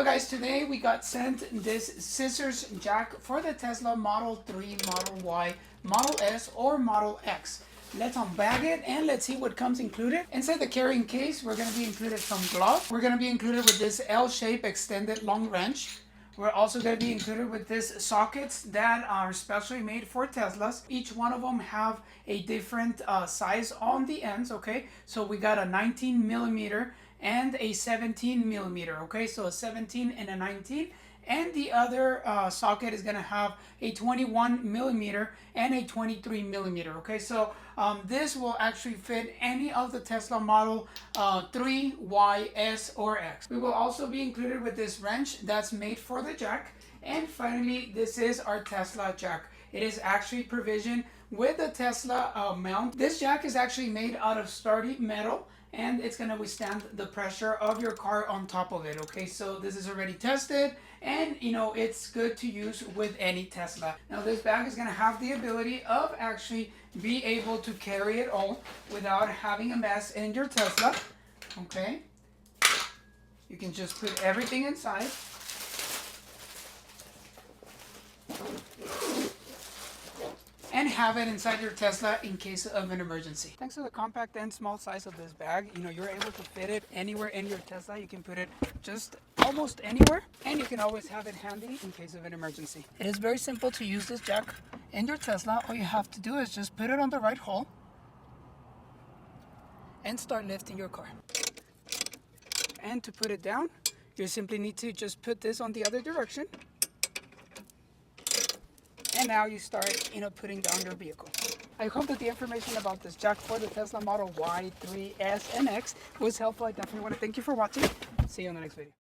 Well guys, today we got sent this scissors jack for the Tesla Model 3, Model Y, Model S, or Model X. Let's unbag it and let's see what comes included. Inside the carrying case, we're going to be included some gloves. We're going to be included with this L-shaped extended long wrench. We're also going to be included with these sockets that are specially made for Teslas. Each one of them have a different size on the ends, okay? So we got a 19 millimeter and a 17 millimeter, okay? So a 17 and a 19. And the other socket is going to have a 21 millimeter and a 23 millimeter, okay? So this will actually fit any of the Tesla Model 3, Y, S, or X. We will also be included with this wrench that's made for the jack. And finally, this is our Tesla jack. It is actually provisioned with the Tesla mount. This jack is actually made out of sturdy metal, and it's going to withstand the pressure of your car on top of it, okay? So this is already tested, and you know, it's good to use with any Tesla. Now this bag is going to have the ability of actually be able to carry it all without having a mess in your Tesla, okay? You can just put everything inside. And have it inside your Tesla in case of an emergency. Thanks to the compact and small size of this bag, you know, you're able to fit it anywhere in your Tesla. You can put it just almost anywhere, and you can always have it handy in case of an emergency. It is very simple to use this jack in your Tesla. All you have to do is just put it on the right hole and start lifting your car. And to put it down, you simply need to just put this on the other direction. And now you start, putting down your vehicle. I hope that the information about this jack for the Tesla Model Y, 3, S, and X was helpful. I definitely want to thank you for watching. See you on the next video.